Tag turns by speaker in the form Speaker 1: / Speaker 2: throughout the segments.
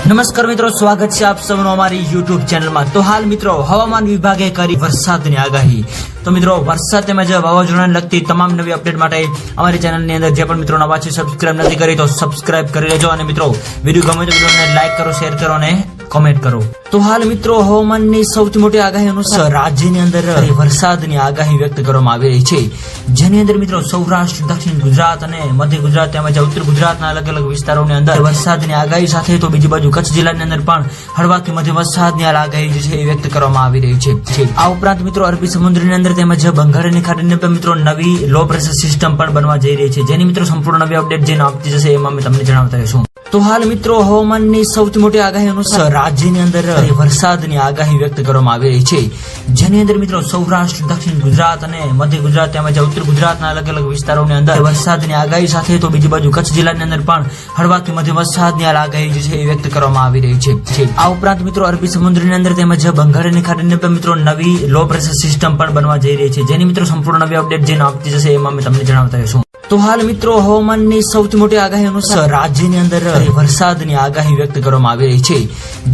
Speaker 1: નમસ્કાર મિત્રો, સ્વાગત છે આપ સૌનું અમારી યુટ્યુબ ચેનલમાં। તો હાલ મિત્રો હવામાન વિભાગે કરી વરસાદની આગાહી। તો મિત્રો વરસાદ તેમજ વાવાઝોડાને લગતી તમામ નવી અપડેટ માટે અમારી ચેનલની અંદર જે પણ મિત્રો નવા છે સબસ્ક્રાઇબ નથી કરી તો સબસ્ક્રાઇબ કરી લેજો અને મિત્રો વિડીયો ગમે તો વિડીયોને લાઈક કરો, શેર કરો અને કમેન્ટ કરો। તો હાલ મિત્રો હવામાનની સૌથી મોટી આગાહી અનુસાર રાજ્યની અંદર વરસાદની આગાહી વ્યક્ત કરવામાં આવી રહી છે, જેની અંદર મિત્રો સૌરાષ્ટ્ર, દક્ષિણ ગુજરાત અને મધ્ય ગુજરાત તેમજ ઉત્તર ગુજરાતના અલગ અલગ વિસ્તારોની અંદર વરસાદની આગાહી સાથે તો બીજી બાજુ કચ્છ જિલ્લાની અંદર પણ હળવાથી મધ્ય વરસાદની આગાહી જે છે એ વ્યક્ત કરવામાં આવી રહી છે। આ ઉપરાંત મિત્રો અરબી સમુદ્રની અંદર તેમજ બંગાળની ખાડીની અંદર મિત્રો નવી લો પ્રેશર સિસ્ટમ પણ બનવા જઈ રહી છે, જેની મિત્રો સંપૂર્ણ નવી અપડેટ જે આપતી જશે એમાં અમે તમને જણાવતા રહીશું। તો હાલ મિત્રો હવામાનની સૌથી મોટી આગાહી અનુસાર રાજ્યની અંદર વરસાદની આગાહી વ્યક્ત કરવામાં આવી રહી છે, જેની અંદર મિત્રો સૌરાષ્ટ્ર, દક્ષિણ ગુજરાત અને મધ્ય ગુજરાત તેમજ ઉત્તર ગુજરાતના અલગ અલગ વિસ્તારોની અંદર વરસાદની આગાહી સાથે તો બીજી બાજુ કચ્છ જિલ્લાની અંદર પણ હળવાથી મધ્ય વરસાદની આગાહી જે છે એ વ્યક્ત કરવામાં આવી રહી છે। આ ઉપરાંત મિત્રો અરબી સમુદ્રની અંદર તેમજ બંગાળની ખાડીની અંદર મિત્રો નવી લો પ્રેશર સિસ્ટમ પણ બનવા જઈ રહી છે, જેની મિત્રો સંપૂર્ણ નવી અપડેટ જે આપતી જશે એમાં અમે તમને જણાવતા રહીશું। તો હાલ મિત્રો હવામાનની સૌથી મોટી આગાહી અનુસાર રાજ્યની અંદર વરસાદની આગાહી વ્યક્ત કરવામાં આવી રહી છે,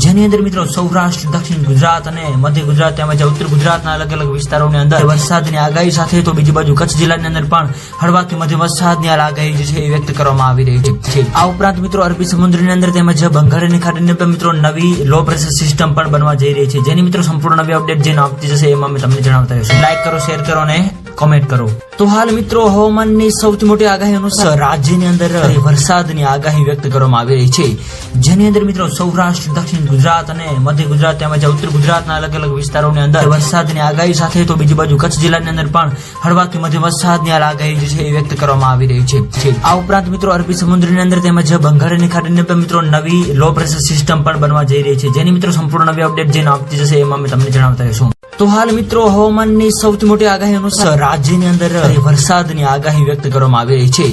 Speaker 1: જેની અંદર મિત્રો સૌરાષ્ટ્ર, દક્ષિણ ગુજરાત અને મધ્ય ગુજરાત તેમજ ઉત્તર ગુજરાતના અલગ અલગ વિસ્તારોની અંદર વરસાદની આગાહી સાથે તો બીજી બાજુ કચ્છ જિલ્લાની અંદર પણ હળવાથી મધ્ય વરસાદની આગાહી જે છે એ વ્યક્ત કરવામાં આવી રહી છે। આ ઉપરાંત મિત્રો અરબી સમુદ્રની અંદર તેમજ બંગાળની ખાડીની અંદર મિત્રો નવી લો પ્રેશર સિસ્ટમ પણ બનવા જઈ રહી છે, જેની મિત્રો સંપૂર્ણ નવી અપડેટ જે આપતી જશે એમાં અમે તમને જણાવતા રહીશું। લાઈક કરો, શેર કરો અને કમેન્ટ કરો। તો હાલ મિત્રો હવામાનની સૌથી મોટી આગાહી અનુસાર રાજ્યની અંદર વરસાદની આગાહી વ્યક્ત કરવામાં આવી રહી છે, જેની અંદર મિત્રો સૌરાષ્ટ્ર, દક્ષિણ ગુજરાત અને મધ્ય ગુજરાત તેમજ ઉત્તર ગુજરાતના અલગ અલગ વિસ્તારોની અંદર વરસાદની આગાહી સાથે તો બીજી બાજુ કચ્છ જિલ્લાની અંદર પણ હળવાથી મધ્ય વરસાદની આગાહી જે છે એ વ્યક્ત કરવામાં આવી રહી છે। આ ઉપરાંત મિત્રો અરબી સમુદ્રની અંદર તેમજ બંગાળની ખાડીની અંદર મિત્રો નવી લો પ્રેશર સિસ્ટમ પણ બનવા જઈ રહી છે, જેની મિત્રો સંપૂર્ણ નવી અપડેટ જે આપતી જશે એમાં અમે તમને જણાવતા રહીશું। તો હાલ મિત્રો હવામાનની સૌથી મોટી આગાહી અનુસાર રાજ્યની અંદર વરસાદની આગાહી વ્યક્ત કરવામાં આવી રહી છે,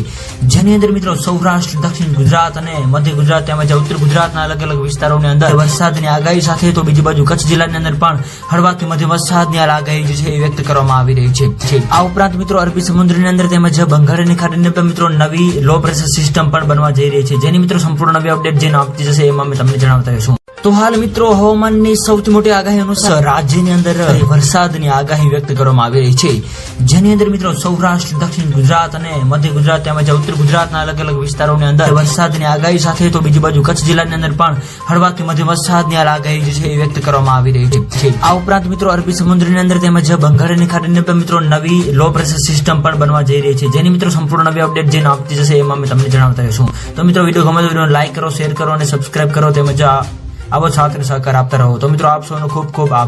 Speaker 1: જેની અંદર મિત્રો સૌરાષ્ટ્ર, દક્ષિણ ગુજરાત અને મધ્ય ગુજરાત તેમજ ઉત્તર ગુજરાતના અલગ અલગ વિસ્તારોની અંદર વરસાદની આગાહી સાથે તો બીજી બાજુ કચ્છ જિલ્લાની અંદર પણ હળવાથી મધ્ય વરસાદની આગાહી જે છે એ વ્યક્ત કરવામાં આવી રહી છે। આ ઉપરાંત મિત્રો અરબી સમુદ્રની અંદર તેમજ બંગાળની ખાડીની અંદર મિત્રો નવી લો પ્રેશર સિસ્ટમ પણ બનવા જઈ રહી છે, જેની મિત્રો સંપૂર્ણ નવી અપડેટ જે આપતી જશે એમાં અમે તમને જણાવતા રહીશું। તો હાલ મિત્રો હવામાનની સૌથી મોટી આગાહી અનુસાર રાજ્યની અંદર વરસાદની આગાહી વ્યક્ત કરવામાં આવી રહી છે, જેની અંદર મિત્રો સૌરાષ્ટ્ર, દક્ષિણ ગુજરાત અને મધ્ય ગુજરાત તેમજ ઉત્તર ગુજરાતના અલગ અલગ વિસ્તારોની અંદર વરસાદની આગાહી સાથે તો બીજી બાજુ કચ્છ જિલ્લાની અંદર પણ હળવાથી મધ્ય વરસાદની આગાહી જે છે એ વ્યક્ત કરવામાં આવી રહી છે। આ ઉપરાંત મિત્રો અરબી સમુદ્રની અંદર તેમજ બંગાળની ખાડીની અંદર મિત્રો નવી લો પ્રેશર સિસ્ટમ પણ બનવા જઈ રહી છે, જેની મિત્રો સંપૂર્ણ નવી અપડેટ જે આપતી જશે એમાં અમે તમને જણાવતા રહીશું। તો મિત્રો વિડીયો ગમે તો વિડીયોને લાઈક કરો, શેર કરો અને સબસ્ક્રાઇબ કરો તેમજ આવો સાથ અને સહકાર આપતા રહો। તો મિત્રો આપ સૌનો ખૂબ ખૂબ આભાર।